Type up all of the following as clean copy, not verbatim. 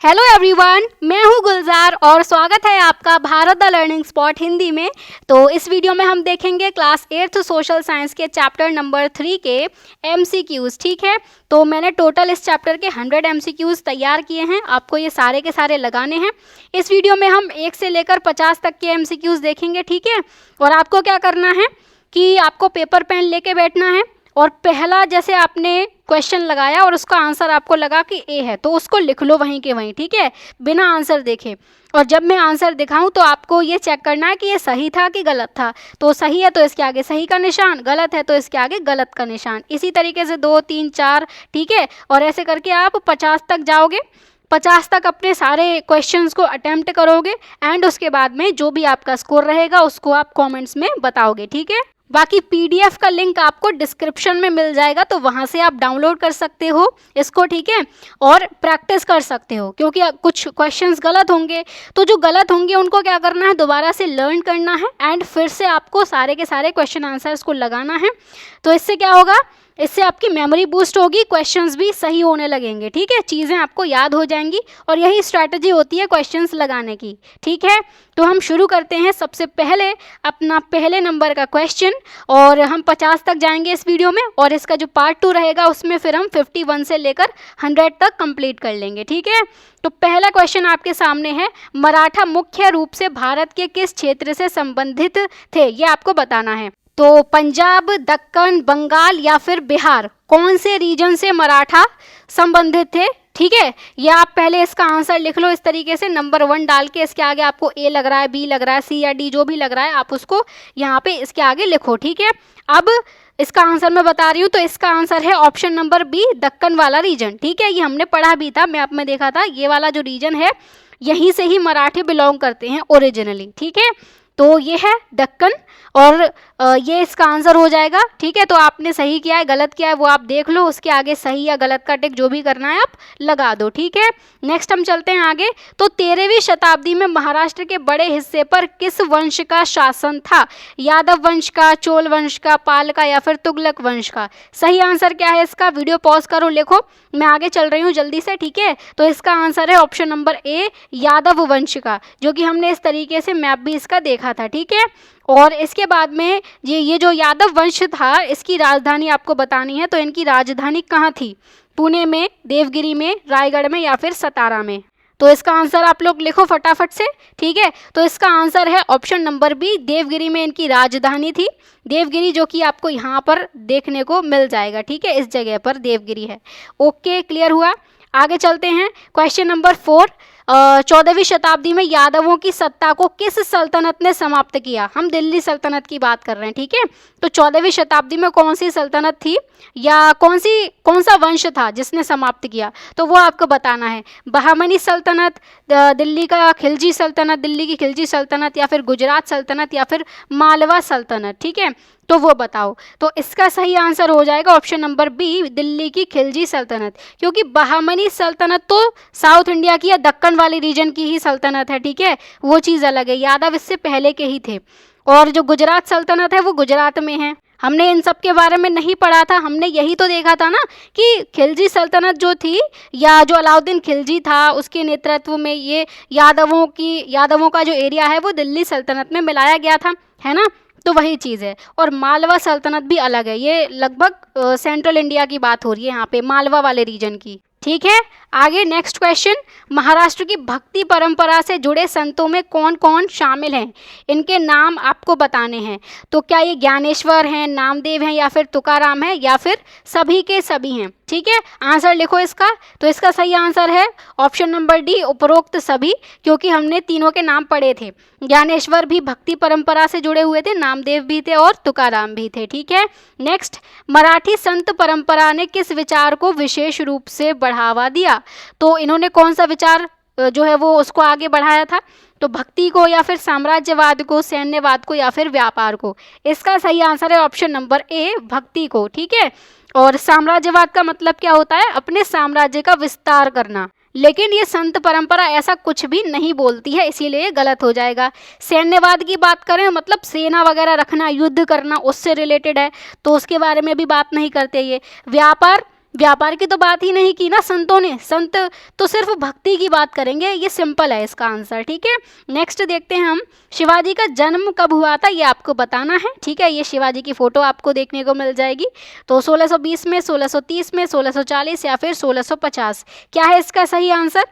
Hello everyone, मैं हूं गुलजार और स्वागत है आपका Bharat the learning spot Hindi में। तो इस वीडियो में हम देखेंगे क्लास 8th सोशल साइंस के चैप्टर नंबर 3 के एमसीक्यूज़। ठीक है, तो मैंने टोटल इस चैप्टर के 100 एमसीक्यूज़ तैयार किए हैं, आपको ये सारे के सारे लगाने हैं। इस वीडियो में हम 1 से लेकर 50 तक के एमसीक्यूज़ देखेंगे। ठीक है, और आपको क्या करना है कि आपको पेपर पेन लेके बैठना है और पहला जैसे आपने क्वेश्चन लगाया और उसका आंसर आपको लगा कि ए है तो उसको लिख लो वहीं के वहीं। ठीक है, बिना आंसर देखे। और जब मैं आंसर दिखाऊं तो आपको ये चेक करना है कि ये सही था कि गलत था। तो सही है तो इसके आगे सही का निशान, गलत है तो इसके आगे गलत का निशान। इसी तरीके से 2, 3, 4। ठीक है, और ऐसे करके आप 50 तक जाओगे। 50 तक अपने सारे क्वेश्चंस को अटेम्प्ट करोगे एंड उसके बाद में जो भी आपका स्कोर रहेगा उसको आप कमेंट्स में बताओगे। ठीक है, बाकी पीडीएफ का लिंक आपको डिस्क्रिप्शन में मिल जाएगा, तो वहाँ से आप डाउनलोड कर सकते हो इसको। ठीक है, और प्रैक्टिस कर सकते हो क्योंकि कुछ क्वेश्चंस गलत होंगे, तो जो गलत होंगे उनको क्या करना है, दोबारा से लर्न करना है एंड फिर से आपको सारे के सारे क्वेश्चन आंसर्स को लगाना है। तो इससे क्या होगा, इससे आपकी मेमोरी बूस्ट होगी, क्वेश्चंस भी सही होने लगेंगे। ठीक है, चीज़ें आपको याद हो जाएंगी और यही स्ट्रैटेजी होती है क्वेश्चंस लगाने की। ठीक है, तो हम शुरू करते हैं सबसे पहले अपना पहले नंबर का क्वेश्चन, और हम 50 तक जाएंगे इस वीडियो में, और इसका जो पार्ट 2 रहेगा उसमें फिर हम 51 से लेकर 100 तक कंप्लीट कर लेंगे। ठीक है, तो पहला क्वेश्चन आपके सामने है, मराठा मुख्य रूप से भारत के किस क्षेत्र से संबंधित थे, ये आपको बताना है। तो पंजाब, दक्कन, बंगाल या फिर बिहार, कौन से रीजन से मराठा संबंधित थे। ठीक है, या आप पहले इसका आंसर लिख लो इस तरीके से, नंबर 1 डाल के इसके आगे आपको ए लग रहा है, बी लग रहा है, सी या डी जो भी लग रहा है आप उसको यहाँ पे इसके आगे लिखो। ठीक है, अब इसका आंसर मैं बता रही हूँ, तो इसका आंसर है ऑप्शन नंबर बी, दक्कन वाला रीजन। ठीक है, ये हमने पढ़ा भी था, मैप में देखा था, ये वाला जो रीजन है यहीं से ही मराठी बिलोंग करते हैं ओरिजिनली। ठीक है, तो ये है दक्कन और ये इसका आंसर हो जाएगा। ठीक है, तो आपने सही किया है गलत किया है वो आप देख लो, उसके आगे सही या गलत का टिक जो भी करना है आप लगा दो। ठीक है, नेक्स्ट हम चलते हैं आगे। तो 13वीं शताब्दी में महाराष्ट्र के बड़े हिस्से पर किस वंश का शासन था, यादव वंश का, चोल वंश का, पाल का या फिर तुगलक वंश का। सही आंसर क्या है इसका, वीडियो पॉज करो, लिखो, मैं आगे चल रही हूँ जल्दी से। ठीक है, तो इसका आंसर है ऑप्शन नंबर ए, यादव वंश का, जो कि हमने इस तरीके से मैप भी इसका देखा था। ठीक है, और इसके बाद में ये जो यादव वंश था इसकी राजधानी आपको बतानी है। तो इनकी राजधानी कहाँ थी, पुणे में, देवगिरी में, रायगढ़ में या फिर सतारा में। तो इसका आंसर आप लोग लिखो फटाफट से। ठीक है, तो इसका आंसर है ऑप्शन नंबर बी, देवगिरी में इनकी राजधानी थी। देवगिरी जो कि आपको यहाँ पर देखने को मिल जाएगा। ठीक है, इस जगह पर देवगिरी है। ओके, क्लियर हुआ। आगे चलते हैं, क्वेश्चन नंबर 4। 14वीं शताब्दी में यादवों की सत्ता को किस सल्तनत ने समाप्त किया। हम दिल्ली सल्तनत की बात कर रहे हैं। ठीक है, तो 14वीं शताब्दी में कौन सी सल्तनत थी या कौन सा वंश था जिसने समाप्त किया, तो वो आपको बताना है। बहामनी सल्तनत, दिल्ली का खिलजी सल्तनत, दिल्ली की खिलजी सल्तनत, या फिर गुजरात सल्तनत या फिर मालवा सल्तनत। ठीक है, तो वो बताओ। तो इसका सही आंसर हो जाएगा ऑप्शन नंबर बी, दिल्ली की खिलजी सल्तनत, क्योंकि बहामनी सल्तनत तो साउथ इंडिया की या दक्कन वाली रीजन की ही सल्तनत है। ठीक है, वो चीज़ अलग है, यादव इससे पहले के ही थे। और जो गुजरात सल्तनत है वो गुजरात में है। हमने इन सब के बारे में नहीं पढ़ा था, हमने यही तो देखा था ना कि खिलजी सल्तनत जो थी या जो अलाउद्दीन खिलजी था उसके नेतृत्व में ये यादवों का जो एरिया है वो दिल्ली सल्तनत में मिलाया गया था, है ना। तो वही चीज़ है। और मालवा सल्तनत भी अलग है, ये लगभग सेंट्रल इंडिया की बात हो रही है यहाँ पे, मालवा वाले रीजन की। ठीक है, आगे नेक्स्ट क्वेश्चन, महाराष्ट्र की भक्ति परंपरा से जुड़े संतों में कौन कौन शामिल हैं, इनके नाम आपको बताने हैं। तो क्या ये ज्ञानेश्वर हैं, नामदेव हैं या फिर तुकाराम हैं या फिर सभी के सभी हैं। ठीक है, आंसर लिखो इसका। तो इसका सही आंसर है ऑप्शन नंबर डी, उपरोक्त सभी, क्योंकि हमने तीनों के नाम पढ़े थे। ज्ञानेश्वर भी भक्ति परंपरा से जुड़े हुए थे, नामदेव भी थे और तुकाराम भी थे। ठीक है, नेक्स्ट, मराठी संत परंपरा ने किस विचार को विशेष रूप से बढ़ावा दिया। तो इन्होंने कौन सा विचार जो है वो उसको आगे बढ़ाया था, तो भक्ति को या फिर साम्राज्यवाद को, सैन्यवाद को या फिर व्यापार को। इसका सही आंसर है ऑप्शन नंबर ए, भक्ति को। ठीक है, और साम्राज्यवाद का मतलब क्या होता है, अपने साम्राज्य का विस्तार करना। लेकिन ये संत परंपरा ऐसा कुछ भी नहीं बोलती है, इसीलिए ये गलत हो जाएगा। सैन्यवाद की बात करें मतलब सेना वगैरह रखना, युद्ध करना, उससे रिलेटेड है, तो उसके बारे में भी बात नहीं करते ये। व्यापार व्यापार की तो बात ही नहीं की ना संतों ने, संत तो सिर्फ भक्ति की बात करेंगे, ये सिंपल है इसका आंसर। ठीक है, नेक्स्ट देखते हैं हम, शिवाजी का जन्म कब हुआ था ये आपको बताना है। ठीक है, ये शिवाजी की फोटो आपको देखने को मिल जाएगी। तो 1620 में, 1630 में, 1640 या फिर 1650, क्या है इसका सही आंसर?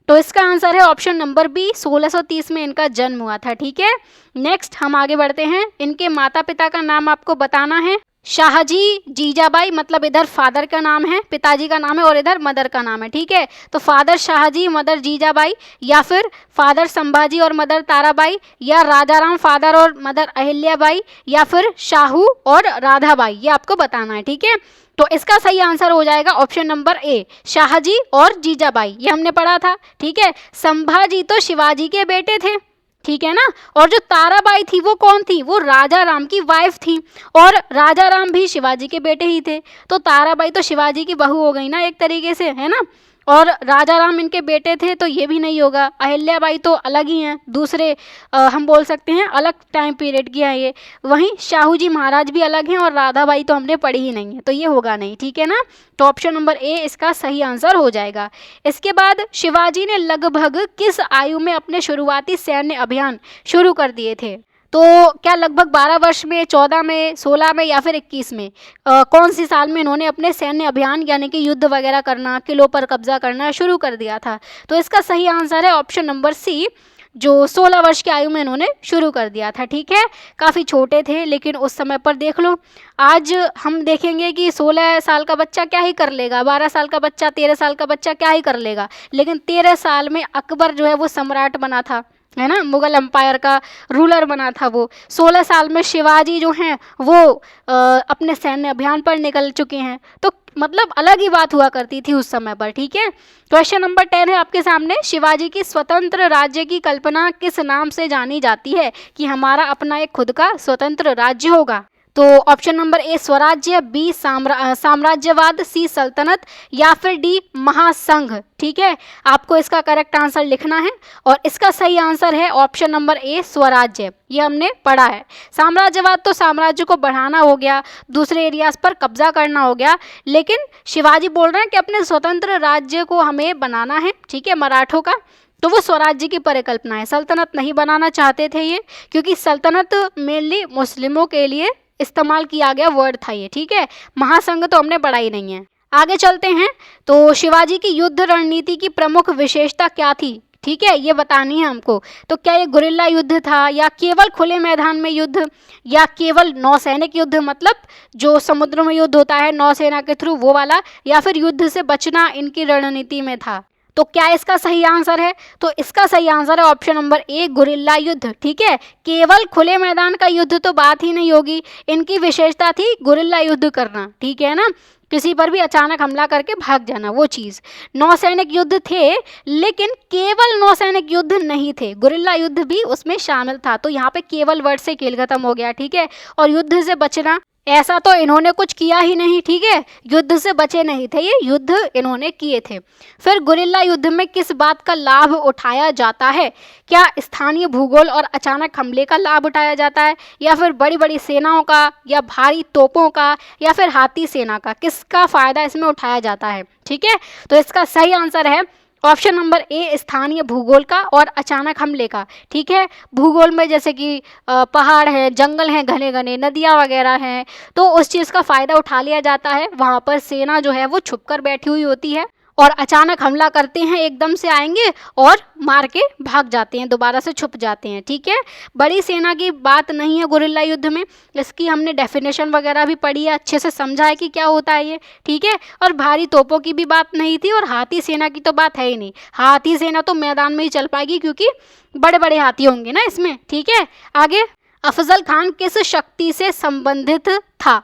तो इसका आंसर है ऑप्शन नंबर बी, 1630 में इनका जन्म हुआ था। ठीक है, नेक्स्ट हम आगे बढ़ते हैं, इनके माता पिता का नाम आपको बताना है। शाहजी जीजाबाई, मतलब इधर फादर का नाम है, पिताजी का नाम है, और इधर मदर का नाम है। ठीक है, तो फादर शाहजी, मदर जीजाबाई, या फिर फादर संभाजी और मदर ताराबाई, या राजाराम फादर और मदर अहिल्याबाई, या फिर शाहू और राधाबाई, ये आपको बताना है। ठीक है, तो इसका सही आंसर हो जाएगा ऑप्शन नंबर ए, शाहजी और जीजाबाई, ये हमने पढ़ा था। ठीक है, संभाजी तो शिवाजी के बेटे थे, ठीक है ना, और जो ताराबाई थी वो कौन थी? वो राजा राम की वाइफ थी, और राजा राम भी शिवाजी के बेटे ही थे, तो ताराबाई तो शिवाजी की बहू हो गई ना एक तरीके से, है ना, और राजा राम इनके बेटे थे, तो ये भी नहीं होगा। अहिल्याबाई तो अलग ही हैं, दूसरे हम बोल सकते हैं अलग टाइम पीरियड की है ये। वहीं शाहू जी महाराज भी अलग हैं, और राधाबाई तो हमने पढ़ी ही नहीं है, तो ये होगा नहीं। ठीक है ना, तो ऑप्शन नंबर ए इसका सही आंसर हो जाएगा। इसके बाद शिवाजी ने लगभग किस आयु में अपने शुरुआती सैन्य अभियान शुरू कर दिए थे? तो क्या लगभग 12 वर्ष में, 14 में, 16 में, या फिर 21 में? कौन सी साल में इन्होंने अपने सैन्य अभियान यानी कि युद्ध वगैरह करना, किलों पर कब्जा करना शुरू कर दिया था? तो इसका सही आंसर है ऑप्शन नंबर सी, जो 16 वर्ष की आयु में इन्होंने शुरू कर दिया था। ठीक है, काफ़ी छोटे थे, लेकिन उस समय पर देख लो, आज हम देखेंगे कि 16 साल का बच्चा क्या ही कर लेगा, 12 साल का बच्चा, 13 साल का बच्चा क्या ही कर लेगा, लेकिन 13 साल में अकबर जो है वो सम्राट बना था, है ना, मुगल एम्पायर का रूलर बना था वो। 16 साल में शिवाजी जो हैं वो अपने सैन्य अभियान पर निकल चुके हैं, तो मतलब अलग ही बात हुआ करती थी उस समय पर। ठीक है, क्वेश्चन नंबर 10 है आपके सामने, शिवाजी की स्वतंत्र राज्य की कल्पना किस नाम से जानी जाती है कि हमारा अपना एक खुद का स्वतंत्र राज्य होगा? तो ऑप्शन नंबर ए स्वराज्य, बी साम्राज्यवाद, सी सल्तनत, या फिर डी महासंघ। ठीक है, आपको इसका करेक्ट आंसर लिखना है, और इसका सही आंसर है ऑप्शन नंबर ए स्वराज्य, ये हमने पढ़ा है। साम्राज्यवाद तो साम्राज्य को बढ़ाना हो गया, दूसरे एरियाज पर कब्जा करना हो गया, लेकिन शिवाजी बोल रहे हैं कि अपने स्वतंत्र राज्य को हमें बनाना है, ठीक है, मराठों का, तो वो स्वराज्य की परिकल्पना है। सल्तनत नहीं बनाना चाहते थे ये, क्योंकि सल्तनत मेनली मुस्लिमों के लिए इस्तेमाल किया गया वर्ड था ये। ठीक है, महासंघ तो हमने पढ़ा ही नहीं है। आगे चलते हैं, तो शिवाजी की युद्ध रणनीति की प्रमुख विशेषता क्या थी? ठीक है, ये बतानी है हमको। तो क्या ये गुरिल्ला युद्ध था, या केवल खुले मैदान में युद्ध, या केवल नौसैनिक युद्ध, मतलब जो समुद्र में युद्ध होता है नौसेना के थ्रू वो वाला, या फिर युद्ध से बचना इनकी रणनीति में था? तो क्या इसका सही आंसर है? तो इसका सही आंसर है ऑप्शन नंबर ए गुरिल्ला युद्ध। ठीक है, केवल खुले मैदान का युद्ध तो बात ही नहीं होगी, इनकी विशेषता थी गुरिल्ला युद्ध करना। ठीक है ना, किसी पर भी अचानक हमला करके भाग जाना, वो चीज़। नौसैनिक युद्ध थे, लेकिन केवल नौसैनिक युद्ध नहीं थे, गुरिल्ला युद्ध भी उसमें शामिल था। तो यहाँ पे केवल वर्ड से खेल खत्म हो गया। ठीक है, और युद्ध से बचना, ऐसा तो इन्होंने कुछ किया ही नहीं। ठीक है, युद्ध से बचे नहीं थे ये, युद्ध इन्होंने किए थे। फिर गुरिल्ला युद्ध में किस बात का लाभ उठाया जाता है? क्या स्थानीय भूगोल और अचानक हमले का लाभ उठाया जाता है, या फिर बड़ी बड़ी सेनाओं का, या भारी तोपों का, या फिर हाथी सेना का? किसका फायदा इसमें उठाया जाता है? ठीक है, तो इसका सही आंसर है ऑप्शन नंबर ए स्थानीय भूगोल का और अचानक हमले का। ठीक है, भूगोल में जैसे कि पहाड़ हैं, जंगल हैं, घने घने नदियाँ वगैरह हैं, तो उस चीज़ का फ़ायदा उठा लिया जाता है। वहाँ पर सेना जो है वो छुपकर बैठी हुई होती है, और अचानक हमला करते हैं, एकदम से आएंगे और मार के भाग जाते हैं, दोबारा से छुप जाते हैं। ठीक है, बड़ी सेना की बात नहीं है गुरिल्ला युद्ध में, इसकी हमने डेफिनेशन वगैरह भी पढ़ी है, अच्छे से समझा है कि क्या होता है ये। ठीक है, और भारी तोपों की भी बात नहीं थी, और हाथी सेना की तो बात है ही नहीं। हाथी सेना तो मैदान में ही चल पाएगी, क्योंकि बड़े बड़े हाथी होंगे ना इसमें। ठीक है, आगे, अफजल खान किस शक्ति से संबंधित था?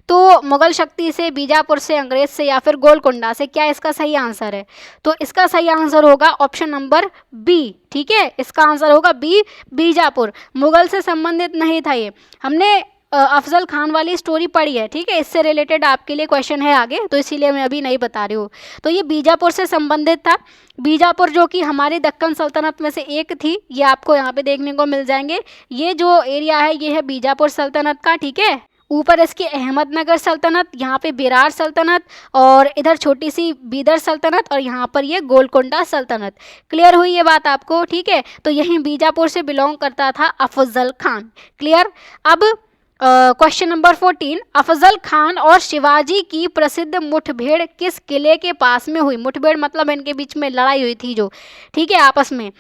तो मुगल शक्ति से, बीजापुर से, अंग्रेज से, या फिर गोलकुंडा से? क्या इसका सही आंसर है? तो इसका सही आंसर होगा ऑप्शन नंबर बी। ठीक है, इसका आंसर होगा बी, बीजापुर। मुगल से संबंधित नहीं था ये, हमने अफजल खान वाली स्टोरी पढ़ी है। ठीक है, इससे रिलेटेड आपके लिए क्वेश्चन है आगे, तो इसीलिए मैं अभी नहीं बता रही हूँ। तो ये बीजापुर से संबंधित था। बीजापुर जो कि हमारी दक्कन सल्तनत में से एक थी, ये आपको यहाँ पे देखने को मिल जाएंगे। ये जो एरिया है ये है बीजापुर सल्तनत का। ठीक है, ऊपर इसकी अहमदनगर सल्तनत, यहाँ पे बेरार सल्तनत, और इधर छोटी सी बीदर सल्तनत, और यहाँ पर ये गोलकोंडा सल्तनत। क्लियर हुई ये बात आपको? ठीक है, तो यही बीजापुर से बिलोंग करता था अफजल खान। क्लियर। अब क्वेश्चन नंबर 14, अफजल खान और शिवाजी की प्रसिद्ध मुठभेड़ किस किले के पास में हुई? मुठभेड़ मतलब इनके बीच में लड़ाई हुई थी जो, ठीक है, आपस में,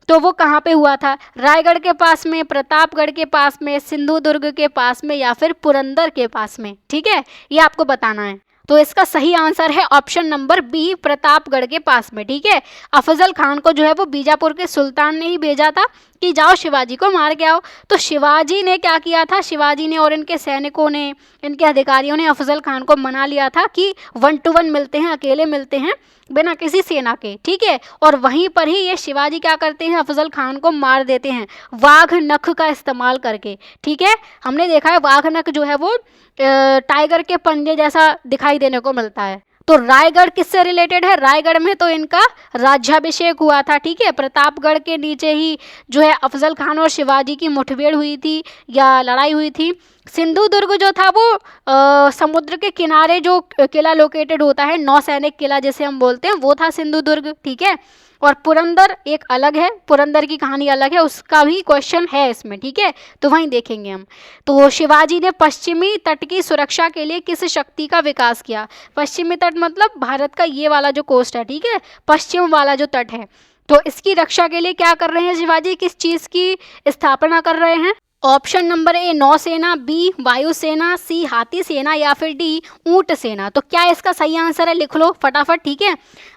तो वो कहाँ पे हुआ था? रायगढ़ के पास में, प्रतापगढ़ के पास में, सिंधुदुर्ग के पास में, या फिर पुरंदर के पास में? ठीक है, ये आपको बताना है। तो इसका सही आंसर है ऑप्शन नंबर बी, प्रतापगढ़ के पास में। ठीक है, अफजल खान को जो है वो बीजापुर के सुल्तान ने ही भेजा था कि जाओ शिवाजी को मार के आओ। तो शिवाजी ने क्या किया था? शिवाजी ने और इनके सैनिकों ने, इनके अधिकारियों ने अफजल खान को मना लिया था कि 1 to 1 मिलते हैं, अकेले मिलते हैं, बिना किसी सेना के। ठीक है, और वहीं पर ही ये शिवाजी क्या करते हैं? अफजल खान को मार देते हैं वाघ नख का इस्तेमाल करके। ठीक है, हमने देखा है वाघ नख जो है वो टाइगर के पंजे जैसा दिखाई देने को मिलता है। तो रायगढ़ किससे रिलेटेड है? रायगढ़ में तो इनका राज्याभिषेक हुआ था। ठीक है, प्रतापगढ़ के नीचे ही जो है अफजल खान और शिवाजी की मुठभेड़ हुई थी या लड़ाई हुई थी। सिंधुदुर्ग जो था वो समुद्र के किनारे जो किला लोकेटेड होता है, नौसैनिक किला जिसे हम बोलते हैं, वो था सिंधुदुर्ग। ठीक है, और पुरंदर एक अलग है, पुरंदर की कहानी अलग है, उसका भी क्वेश्चन है इसमें। ठीक है, तो वहीं देखेंगे हम। तो शिवाजी ने पश्चिमी तट की सुरक्षा के लिए किस शक्ति का विकास किया? पश्चिमी तट मतलब भारत का ये वाला जो कोस्ट है, ठीक है, पश्चिम वाला जो तट है, तो इसकी रक्षा के लिए क्या कर रहे हैं शिवाजी? किस चीज़ की स्थापना कर रहे हैं? ऑप्शन नंबर ए नौसेना, बी वायुसेना, सी हाथी सेना, या फिर डी ऊंट सेना। तो क्या इसका सही आंसर है? लिख लो फटाफट। ठीक है,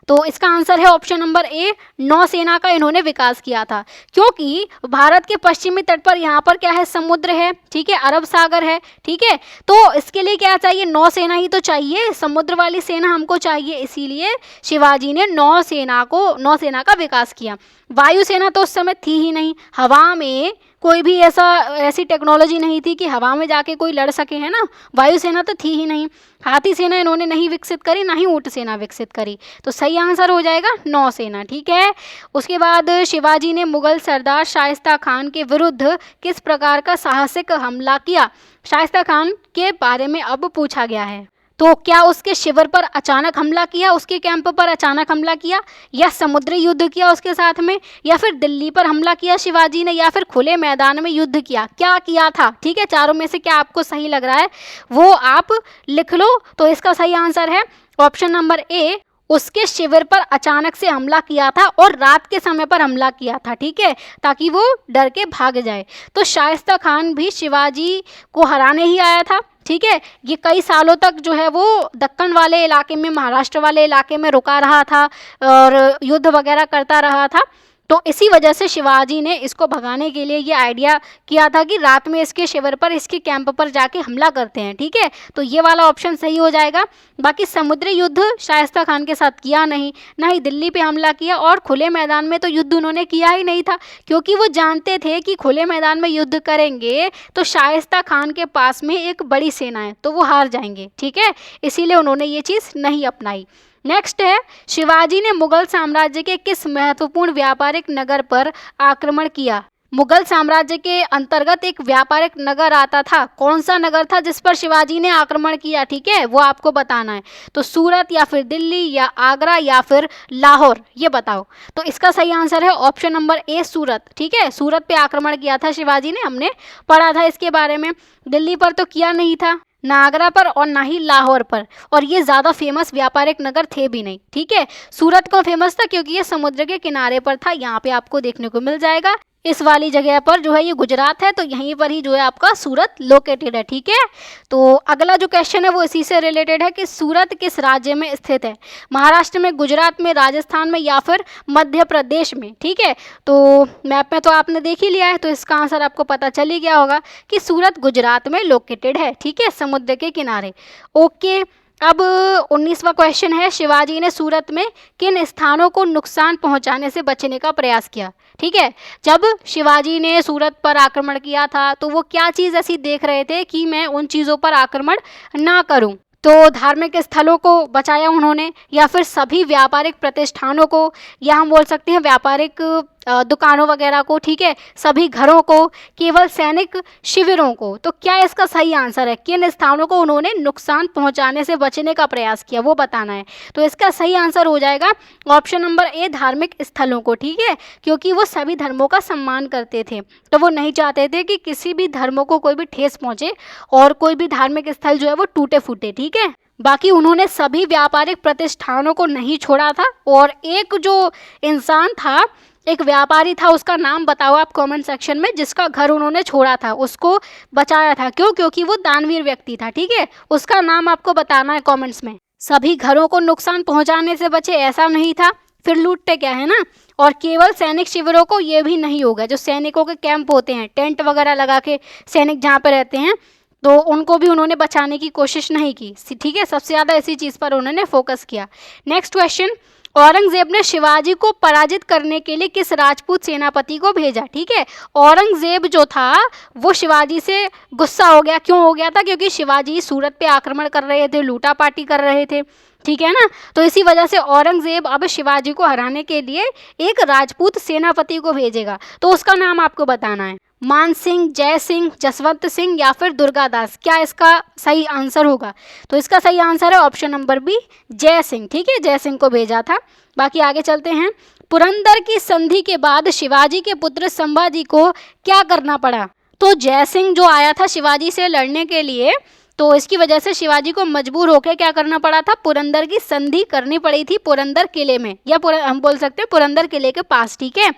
तो इसका आंसर है ऑप्शन नंबर ए, नौसेना का इन्होंने विकास किया था। क्योंकि भारत के पश्चिमी तट पर यहाँ पर क्या है? समुद्र है। ठीक है, अरब सागर है। ठीक है, तो इसके लिए क्या चाहिए? नौसेना ही तो चाहिए, समुद्र वाली सेना हमको चाहिए, इसीलिए शिवाजी ने नौसेना का विकास किया। वायुसेना तो उस समय थी ही नहीं, हवा में कोई भी ऐसी टेक्नोलॉजी नहीं थी कि हवा में जाके कोई लड़ सके, है ना, वायुसेना तो थी ही नहीं। हाथी सेना इन्होंने नहीं विकसित करी, ना ही ऊंट सेना विकसित करी, तो सही आंसर हो जाएगा नौसेना। ठीक है, उसके बाद शिवाजी ने मुगल सरदार शाइस्ता खान के विरुद्ध किस प्रकार का साहसिक हमला किया? शाइस्ता खान के बारे में अब पूछा गया है। तो क्या उसके शिविर पर अचानक हमला किया, उसके कैंप पर अचानक हमला किया, या समुद्री युद्ध किया उसके साथ में, या फिर दिल्ली पर हमला किया शिवाजी ने, या फिर खुले मैदान में युद्ध किया? क्या किया था? ठीक है, चारों में से क्या आपको सही लग रहा है वो आप लिख लो। तो इसका सही आंसर है ऑप्शन नंबर ए, उसके शिविर पर अचानक से हमला किया था और रात के समय पर हमला किया था। ठीक है, ताकि वो डर के भाग जाए। तो शाइस्ता खान भी शिवाजी को हराने ही आया था। ठीक है, ये कई सालों तक जो है वो दक्कन वाले इलाके में, महाराष्ट्र वाले इलाके में रुका रहा था और युद्ध वगैरह करता रहा था। तो इसी वजह से शिवाजी ने इसको भगाने के लिए ये आइडिया किया था कि रात में इसके शिविर पर, इसके कैंप पर जाके हमला करते हैं। ठीक है, तो ये वाला ऑप्शन सही हो जाएगा। बाकी समुद्री युद्ध शाइस्ता खान के साथ किया नहीं, ना ही दिल्ली पे हमला किया, और खुले मैदान में तो युद्ध उन्होंने किया ही नहीं था, क्योंकि वो जानते थे कि खुले मैदान में युद्ध करेंगे तो शाइस्ता खान के पास में एक बड़ी सेना है, तो वो हार जाएंगे। ठीक है, इसीलिए उन्होंने ये चीज़ नहीं अपनाई। नेक्स्ट है, शिवाजी ने मुगल साम्राज्य के किस महत्वपूर्ण व्यापारिक नगर पर आक्रमण किया? मुगल साम्राज्य के अंतर्गत एक व्यापारिक नगर आता था, कौन सा नगर था जिस पर शिवाजी ने आक्रमण किया? ठीक है, वो आपको बताना है। तो सूरत, या फिर दिल्ली, या आगरा, या फिर लाहौर, ये बताओ। तो इसका सही आंसर है ऑप्शन नंबर ए, सूरत। ठीक है, सूरत पे आक्रमण किया था शिवाजी ने, हमने पढ़ा था इसके बारे में। दिल्ली पर तो किया नहीं था, ना आगरा पर और ना ही लाहौर पर, और ये ज़्यादा फेमस व्यापारिक नगर थे भी नहीं। ठीक है, सूरत क्यों फेमस था? क्योंकि ये समुद्र के किनारे पर था। यहाँ पे आपको देखने को मिल जाएगा, इस वाली जगह पर जो है ये गुजरात है, तो यहीं पर ही जो है आपका सूरत लोकेटेड है। ठीक है, तो अगला जो क्वेश्चन है वो इसी से रिलेटेड है कि सूरत किस राज्य में स्थित है? महाराष्ट्र में, गुजरात में, राजस्थान में, या फिर मध्य प्रदेश में? ठीक है, तो मैप में तो आपने देख ही लिया है, तो इसका आंसर आपको पता चल ही गया होगा कि सूरत गुजरात में लोकेटेड है। ठीक है, समुद्र के किनारे। ओके, अब 19वां क्वेश्चन है, शिवाजी ने सूरत में किन स्थानों को नुकसान पहुंचाने से बचने का प्रयास किया? ठीक है, जब शिवाजी ने सूरत पर आक्रमण किया था तो वो क्या चीज़ ऐसी देख रहे थे कि मैं उन चीज़ों पर आक्रमण ना करूं? तो धार्मिक स्थलों को बचाया उन्होंने, या फिर सभी व्यापारिक प्रतिष्ठानों को, या हम बोल सकते हैं व्यापारिक दुकानों वगैरह को, ठीक है, सभी घरों को, केवल सैनिक शिविरों को। तो क्या इसका सही आंसर है? किन स्थानों को उन्होंने नुकसान पहुंचाने से बचने का प्रयास किया, वो बताना है। तो इसका सही आंसर हो जाएगा ऑप्शन नंबर ए, धार्मिक स्थलों को, ठीक है, क्योंकि वो सभी धर्मों का सम्मान करते थे, तो वो नहीं चाहते थे कि किसी भी धर्मों को कोई भी ठेस पहुंचे और कोई भी धार्मिक स्थल जो है वो टूटे फूटे, ठीक है। बाकी उन्होंने सभी व्यापारिक प्रतिष्ठानों को नहीं छोड़ा था, और एक जो इंसान था, एक व्यापारी था, उसका नाम बताओ आप कमेंट सेक्शन में, जिसका घर उन्होंने छोड़ा था, उसको बचाया था। क्यों? क्योंकि वो दानवीर व्यक्ति था, ठीक है। उसका नाम आपको बताना है कमेंट्स में। सभी घरों को नुकसान पहुंचाने से बचे, ऐसा नहीं था, फिर लूटते क्या है ना। और केवल सैनिक शिविरों को, ये भी नहीं होगा। जो सैनिकों के कैंप होते हैं, टेंट वगैरह लगा के सैनिक जहाँ पे रहते हैं, तो उनको भी उन्होंने बचाने की कोशिश नहीं की, ठीक है। सबसे ज़्यादा इसी चीज़ पर उन्होंने फोकस किया। नेक्स्ट क्वेश्चन, औरंगजेब ने शिवाजी को पराजित करने के लिए किस राजपूत सेनापति को भेजा? ठीक है, औरंगजेब जो था वो शिवाजी से गुस्सा हो गया। क्यों हो गया था? क्योंकि शिवाजी सूरत पे आक्रमण कर रहे थे, लूटापाटी कर रहे थे, ठीक है ना। तो इसी वजह से औरंगजेब अब शिवाजी को हराने के लिए एक राजपूत सेनापति को भेजेगा। तो उसका नाम आपको बताना है, मान सिंह, जय सिंह, जसवंत सिंह या फिर दुर्गादास। क्या इसका सही आंसर होगा? तो इसका सही आंसर है ऑप्शन नंबर बी, जय सिंह, ठीक है, जय सिंह को भेजा था। बाकी आगे चलते हैं। पुरंदर की संधि के बाद शिवाजी के पुत्र संभाजी को क्या करना पड़ा? तो जय सिंह जो आया था शिवाजी से लड़ने के लिए, तो इसकी वजह से शिवाजी को मजबूर होकर क्या करना पड़ा था? पुरंदर की संधि करनी पड़ी थी, पुरंदर किले में, या हम बोल सकते हैं पुरंदर किले के पास, ठीक है।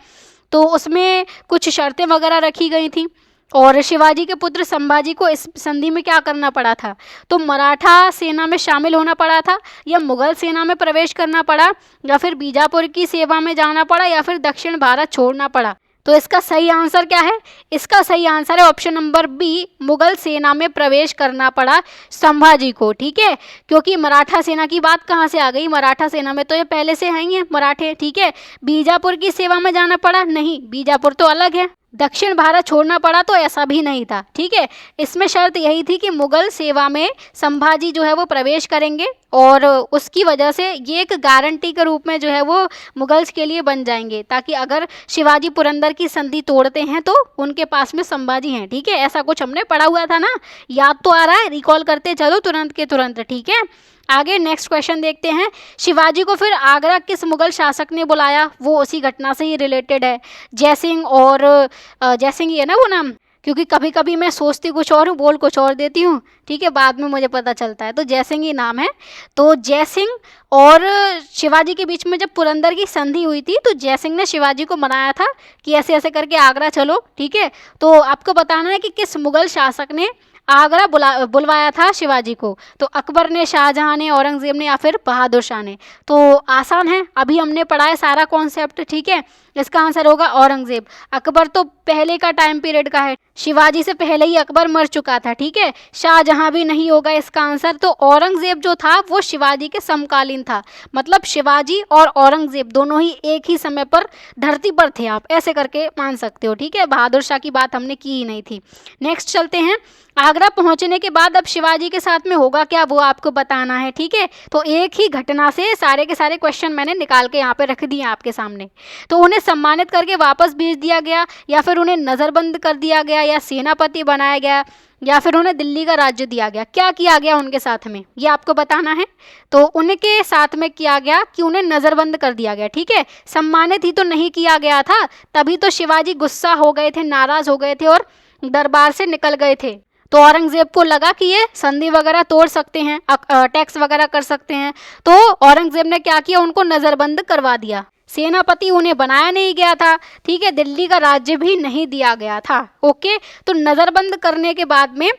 तो उसमें कुछ शर्तें वगैरह रखी गई थी, और शिवाजी के पुत्र संभाजी को इस संधि में क्या करना पड़ा था? तो मराठा सेना में शामिल होना पड़ा था, या मुगल सेना में प्रवेश करना पड़ा, या फिर बीजापुर की सेवा में जाना पड़ा, या फिर दक्षिण भारत छोड़ना पड़ा। तो इसका सही आंसर क्या है? इसका सही आंसर है ऑप्शन नंबर बी, मुगल सेना में प्रवेश करना पड़ा संभाजी को, ठीक है। क्योंकि मराठा सेना की बात कहाँ से आ गई? मराठा सेना में तो ये पहले से हैं ही मराठे, ठीक है। बीजापुर की सेवा में जाना पड़ा? नहीं, बीजापुर तो अलग है। दक्षिण भारत छोड़ना पड़ा? तो ऐसा भी नहीं था, ठीक है। इसमें शर्त यही थी कि मुगल सेवा में संभाजी जो है वो प्रवेश करेंगे, और उसकी वजह से ये एक गारंटी के रूप में जो है वो मुगल्स के लिए बन जाएंगे, ताकि अगर शिवाजी पुरंदर की संधि तोड़ते हैं तो उनके पास में संभाजी हैं, ठीक है। ऐसा कुछ हमने पढ़ा हुआ था ना, याद तो आ रहा है? रिकॉल करते चलो तुरंत के तुरंत, ठीक है। आगे नेक्स्ट क्वेश्चन देखते हैं। शिवाजी को फिर आगरा किस मुगल शासक ने बुलाया? वो उसी घटना से ही रिलेटेड है, जयसिंह। और जयसिंह ही है ना वो नाम, क्योंकि कभी कभी मैं सोचती कुछ और हूँ, बोल कुछ और देती हूँ, ठीक है, बाद में मुझे पता चलता है। तो जयसिंह ही नाम है। तो जयसिंह और शिवाजी के बीच में जब पुरंदर की संधि हुई थी, तो जयसिंह ने शिवाजी को मनाया था कि ऐसे ऐसे करके आगरा चलो, ठीक है। तो आपको बताना है कि किस मुगल शासक ने आगरा बुलवाया था शिवाजी को। तो अकबर ने, शाहजहां ने, औरंगजेब ने, या फिर बहादुर शाह ने। तो आसान है, अभी हमने पढ़ा है सारा कॉन्सेप्ट, ठीक है। इसका आंसर होगा औरंगजेब। अकबर तो पहले का टाइम पीरियड का है, शिवाजी से पहले ही अकबर मर चुका था, ठीक है। शाहजहां भी नहीं होगा इसका आंसर। तो औरंगजेब जो था वो शिवाजी के समकालीन था, मतलब शिवाजी और औरंगजेब दोनों ही एक ही समय पर धरती पर थे, आप ऐसे करके मान सकते हो, ठीक है। बहादुर शाह की बात हमने की ही नहीं थी। नेक्स्ट चलते हैं। आगरा पहुंचने के बाद अब शिवाजी के साथ में होगा क्या, वो आपको बताना है, ठीक है। तो एक ही घटना से सारे के सारे क्वेश्चन मैंने निकाल के यहाँ पे रख दिए आपके सामने। तो उन्हें सम्मानित करके वापस भेज दिया गया, या फिर उन्हें नज़रबंद कर दिया गया, या सेनापति बनाया गया, या फिर उन्हें दिल्ली का राज्य दिया गया। क्या किया गया उनके साथ में, ये आपको बताना है। तो उनके साथ में किया गया कि उन्हें नज़रबंद कर दिया गया, ठीक है। सम्मानित ही तो नहीं किया गया था, तभी तो शिवाजी गुस्सा हो गए थे, नाराज़ हो गए थे और दरबार से निकल गए थे। तो औरंगजेब को लगा कि ये संधि वगैरह तोड़ सकते हैं, टैक्स वगैरह कर सकते हैं, तो औरंगजेब ने क्या किया, उनको नज़रबंद करवा दिया। सेनापति उन्हें बनाया नहीं गया था, ठीक है, दिल्ली का राज्य भी नहीं दिया गया था, ओके। तो नज़रबंद करने के बाद में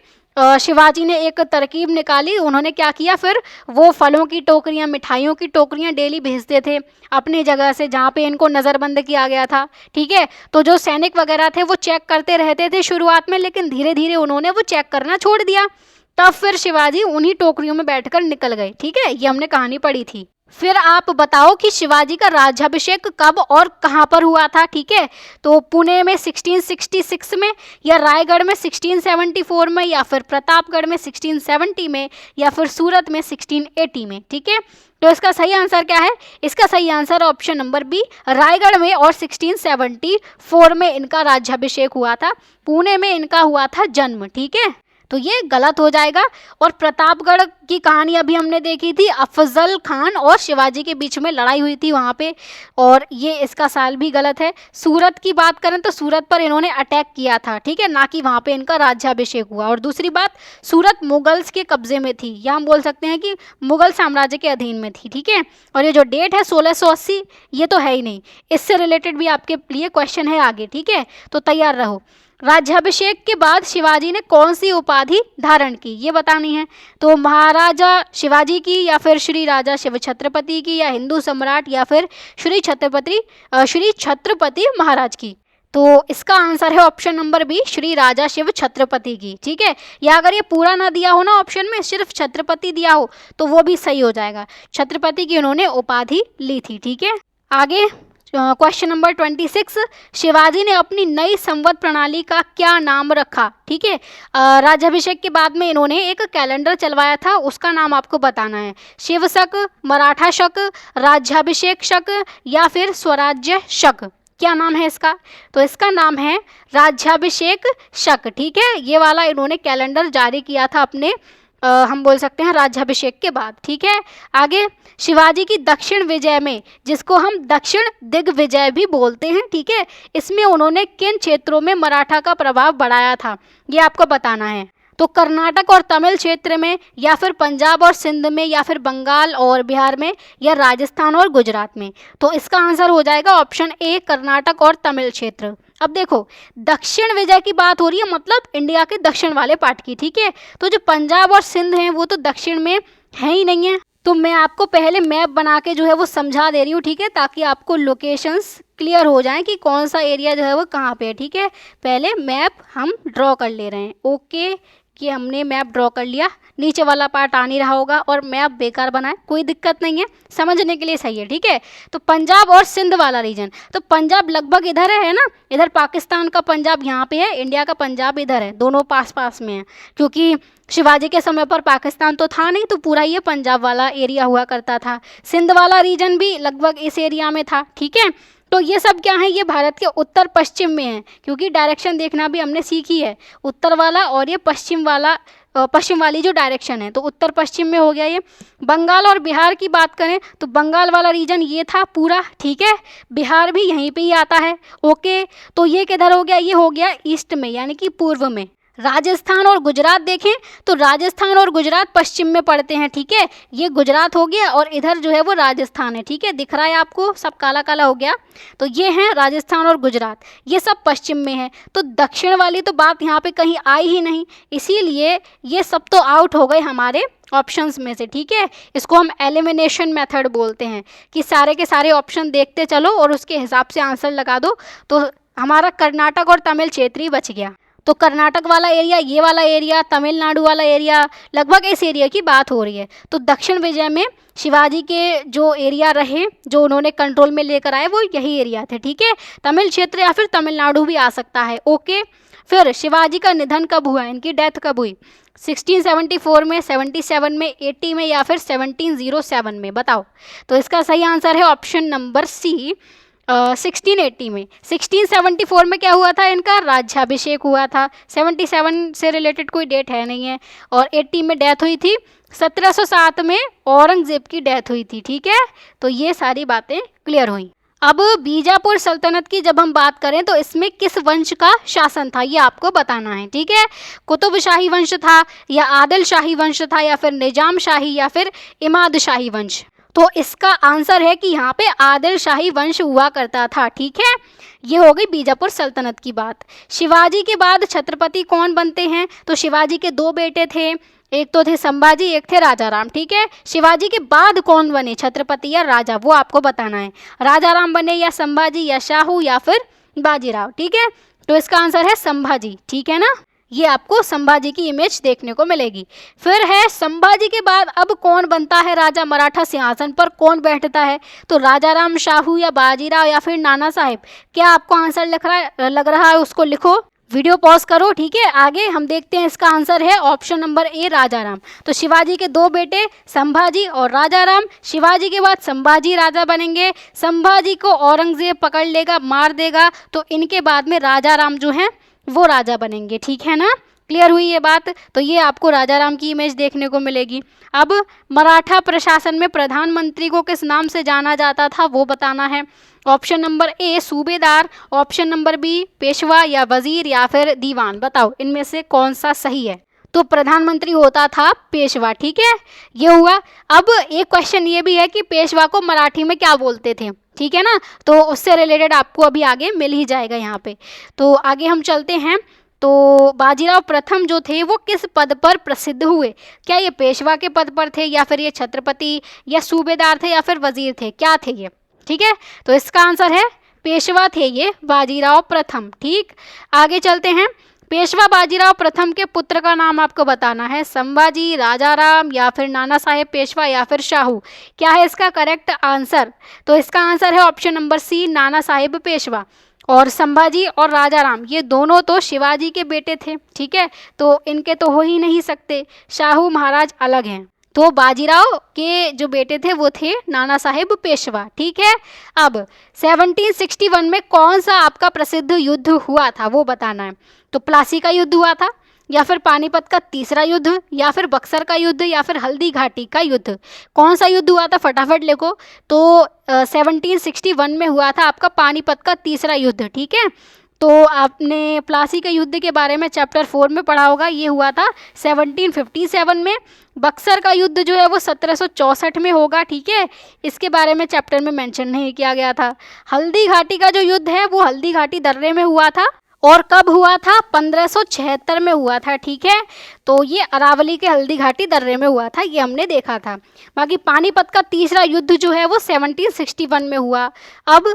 शिवाजी ने एक तरकीब निकाली। उन्होंने क्या किया, फिर वो फलों की टोकरियां, मिठाइयों की टोकरियां डेली भेजते थे अपनी जगह से जहाँ पे इनको नज़रबंद किया गया था, ठीक है। तो जो सैनिक वगैरह थे वो चेक करते रहते थे शुरुआत में, लेकिन धीरे धीरे उन्होंने वो चेक करना छोड़ दिया। तब फिर शिवाजी उन्हीं टोकरियों में बैठकर निकल गए, ठीक है। ये हमने कहानी पढ़ी थी। फिर आप बताओ कि शिवाजी का राज्याभिषेक कब और कहाँ पर हुआ था, ठीक है। तो पुणे में 1666 में, या रायगढ़ में 1674 में, या फिर प्रतापगढ़ में 1670 में, या फिर सूरत में 1680 में, ठीक है। तो इसका सही आंसर क्या है? इसका सही answer option number B, Raigad में और 1674 में इनका राज्याभिषेक हुआ था। पुणे में इनका हुआ था जन्म, ठीक है, तो ये गलत हो जाएगा। और प्रतापगढ़ की कहानी अभी हमने देखी थी, अफजल खान और शिवाजी के बीच में लड़ाई हुई थी वहाँ पे, और ये इसका साल भी गलत है। सूरत की बात करें तो सूरत पर इन्होंने अटैक किया था, ठीक है, ना कि वहाँ पे इनका राज्याभिषेक हुआ। और दूसरी बात, सूरत मुगल्स के कब्जे में थी, या हम बोल सकते हैं कि मुगल साम्राज्य के अधीन में थी, ठीक है। और ये जो डेट है 1680, ये तो है ही नहीं, इससे रिलेटेड भी आपके लिए क्वेश्चन है आगे, ठीक है, तो तैयार रहो। राज्याभिषेक के बाद शिवाजी ने कौन सी उपाधि धारण की, ये बतानी है। तो महाराजा शिवाजी की, या फिर श्री राजा शिव छत्रपति की, या हिंदू सम्राट, या फिर श्री छत्रपति महाराज की। तो इसका आंसर है ऑप्शन नंबर बी, श्री राजा शिव छत्रपति की, ठीक है। या अगर ये पूरा ना दिया हो ना ऑप्शन में, सिर्फ छत्रपति दिया हो तो वो भी सही हो जाएगा। छत्रपति की उन्होंने उपाधि ली थी, ठीक है। आगे क्वेश्चन नंबर 26, शिवाजी ने अपनी नई संवत प्रणाली का क्या नाम रखा, ठीक है। राज्याभिषेक के बाद में इन्होंने एक कैलेंडर चलवाया था, उसका नाम आपको बताना है। शिव शक, मराठा शक, राज्याभिषेक शक, या फिर स्वराज्य शक, क्या नाम है इसका? तो इसका नाम है राज्याभिषेक शक, ठीक है। ये वाला इन्होंने कैलेंडर जारी किया था अपने हम बोल सकते हैं राज्याभिषेक के बाद, ठीक है। आगे, शिवाजी की दक्षिण विजय में, जिसको हम दक्षिण दिग्विजय भी बोलते हैं, ठीक है, इसमें उन्होंने किन क्षेत्रों में मराठा का प्रभाव बढ़ाया था, ये आपको बताना है। तो कर्नाटक और तमिल क्षेत्र में, या फिर पंजाब और सिंध में, या फिर बंगाल और बिहार में, या राजस्थान और गुजरात में। तो इसका आंसर हो जाएगा ऑप्शन ए, कर्नाटक और तमिल क्षेत्र। अब देखो, दक्षिण विजय की बात हो रही है, मतलब इंडिया के दक्षिण वाले पार्ट की, ठीक है। तो जो पंजाब और सिंध हैं वो तो दक्षिण में है ही नहीं है। तो मैं आपको पहले मैप बना के जो है वो समझा दे रही हूँ, ठीक है, ताकि आपको लोकेशंस क्लियर हो जाएं कि कौन सा एरिया जो है वो कहाँ पे है, ठीक है। पहले मैप हम ड्रॉ कर ले रहे हैं, ओके, कि हमने मैप ड्रॉ कर लिया। नीचे वाला पार्ट आ नहीं रहा होगा और मैप बेकार बनाए, कोई दिक्कत नहीं है, समझने के लिए सही है, ठीक है। तो पंजाब और सिंध वाला रीजन, तो पंजाब लगभग इधर है ना, इधर पाकिस्तान का पंजाब यहाँ पे है, इंडिया का पंजाब इधर है, दोनों पास पास में है। क्योंकि शिवाजी के समय पर पाकिस्तान तो था नहीं, तो पूरा ये पंजाब वाला एरिया हुआ करता था। सिंध वाला रीजन भी लगभग इस एरिया में था, ठीक है। तो ये सब क्या है, ये भारत के उत्तर पश्चिम में है, क्योंकि डायरेक्शन देखना भी हमने सीखी है, उत्तर वाला और ये पश्चिम वाली जो डायरेक्शन है, तो उत्तर पश्चिम में हो गया ये। बंगाल और बिहार की बात करें तो बंगाल वाला रीजन ये था पूरा, ठीक है, बिहार भी यहीं पे ही आता है, ओके। तो ये किधर हो गया, ये हो गया ईस्ट में, यानी कि पूर्व में। राजस्थान और गुजरात देखें तो राजस्थान और गुजरात पश्चिम में पड़ते हैं, ठीक है, ये गुजरात हो गया और इधर जो है वो राजस्थान है, ठीक है, दिख रहा है आपको, सब काला काला हो गया। तो ये हैं राजस्थान और गुजरात, ये सब पश्चिम में है। तो दक्षिण वाली तो बात यहाँ पे कहीं आई ही नहीं, इसीलिए ये सब तो आउट हो गए हमारे ऑप्शंस में से, ठीक है। इसको हम एलिमिनेशन मेथड बोलते हैं, कि सारे के सारे ऑप्शन देखते चलो और उसके हिसाब से आंसर लगा दो। तो हमारा कर्नाटक और तमिल क्षेत्र ही बच गया। तो कर्नाटक वाला एरिया, ये वाला एरिया, तमिलनाडु वाला एरिया, लगभग इस एरिया की बात हो रही है। तो दक्षिण विजय में शिवाजी के जो एरिया रहे, जो उन्होंने कंट्रोल में लेकर आए, वो यही एरिया थे, ठीक है। तमिल क्षेत्र या फिर तमिलनाडु भी आ सकता है, ओके। फिर शिवाजी का निधन कब हुआ, इनकी डेथ कब हुई? 1674 में, 77 में, 80 में, या फिर 1707 में, बताओ। तो इसका सही आंसर है ऑप्शन नंबर सी, 1680 में। 1674 में क्या हुआ था, इनका राज्याभिषेक हुआ था। 77 से रिलेटेड कोई डेट है नहीं है। और 80 में डेथ हुई थी। 1707 में औरंगजेब की डेथ हुई थी, ठीक है। तो ये सारी बातें क्लियर हुई। अब बीजापुर सल्तनत की जब हम बात करें तो इसमें किस वंश का शासन था, ये आपको बताना है, ठीक है। कुतुब शाही वंश था, या आदिल शाही वंश था, या फिर निजाम शाही, या फिर इमाद शाही वंश। तो इसका आंसर है कि यहाँ पे आदिल शाही वंश हुआ करता था, ठीक है। ये हो गई बीजापुर सल्तनत की बात। शिवाजी के बाद छत्रपति कौन बनते हैं? तो शिवाजी के दो बेटे थे, एक तो थे संभाजी, एक थे राजा राम, ठीक है। शिवाजी के बाद कौन बने, छत्रपति या राजा, वो आपको बताना है। राजा राम बने, या संभाजी, या शाहू, या फिर बाजीराव, ठीक है। तो इसका आंसर है संभाजी, ठीक है ना। ये आपको संभाजी की इमेज देखने को मिलेगी। फिर है संभाजी के बाद अब कौन बनता है राजा, मराठा सिंहासन पर कौन बैठता है? तो राजा राम, शाहू, या बाजीराव, या फिर नाना साहेब। क्या आपको आंसर लग रहा है उसको लिखो। वीडियो पॉज करो, ठीक है। आगे हम देखते हैं, इसका आंसर है ऑप्शन नंबर ए राजाराम। तो शिवाजी के दो बेटे संभाजी और राजाराम, शिवाजी के बाद संभाजी राजा बनेंगे, संभाजी को औरंगजेब पकड़ लेगा, मार देगा, तो इनके बाद में राजाराम जो हैं वो राजा बनेंगे, ठीक है ना। क्लियर हुई ये बात। तो ये आपको राजाराम की इमेज देखने को मिलेगी। अब मराठा प्रशासन में प्रधानमंत्री को किस नाम से जाना जाता था वो बताना है। ऑप्शन नंबर ए सूबेदार, ऑप्शन नंबर बी पेशवा या वजीर या फिर दीवान, बताओ इनमें से कौन सा सही है। तो प्रधानमंत्री होता था पेशवा, ठीक है, ये हुआ। अब एक क्वेश्चन ये भी है कि पेशवा को मराठी में क्या बोलते थे, ठीक है ना, तो उससे रिलेटेड आपको अभी आगे मिल ही जाएगा यहाँ पे। तो आगे हम चलते हैं। तो बाजीराव प्रथम जो थे वो किस पद पर प्रसिद्ध हुए, क्या ये पेशवा के पद पर थे या फिर ये छत्रपति या सूबेदार थे या फिर वजीर थे, क्या थे ये, ठीक है। तो इसका आंसर है पेशवा थे ये बाजीराव प्रथम, ठीक। आगे चलते हैं। पेशवा बाजीराव प्रथम के पुत्र का नाम आपको बताना है, संभाजी, राजाराम या फिर नाना साहेब पेशवा या फिर शाहू, क्या है इसका करेक्ट आंसर। तो इसका आंसर है option number C Nana Saheb Peshwa. और संभाजी और राजाराम ये दोनों तो शिवाजी के बेटे थे, ठीक है, तो इनके तो हो ही नहीं सकते, शाहू महाराज अलग हैं। तो बाजीराव के जो बेटे थे वो थे नाना साहेब पेशवा, ठीक है। अब 1761 में कौन सा आपका प्रसिद्ध युद्ध हुआ था वो बताना है। तो प्लासी का युद्ध हुआ था या फिर पानीपत का तीसरा युद्ध या फिर बक्सर का युद्ध या फिर हल्दी घाटी का युद्ध, कौन सा युद्ध हुआ था फटाफट लिखो। तो 1761 में हुआ था आपका पानीपत का तीसरा युद्ध, ठीक है। तो आपने प्लासी के युद्ध के बारे में चैप्टर 4 में पढ़ा होगा, ये हुआ था 1757 में। बक्सर का युद्ध जो है वो 1764 में होगा, ठीक है, इसके बारे में चैप्टर में मेंशन नहीं किया गया था। हल्दी घाटी का जो युद्ध है वो हल्दी घाटी दर्रे में हुआ था और कब हुआ था, 1576 में हुआ था, ठीक है। तो ये अरावली के हल्दी घाटी दर्रे में हुआ था, ये हमने देखा था। बाकी पानीपत का तीसरा युद्ध जो है वो 1761 में हुआ। अब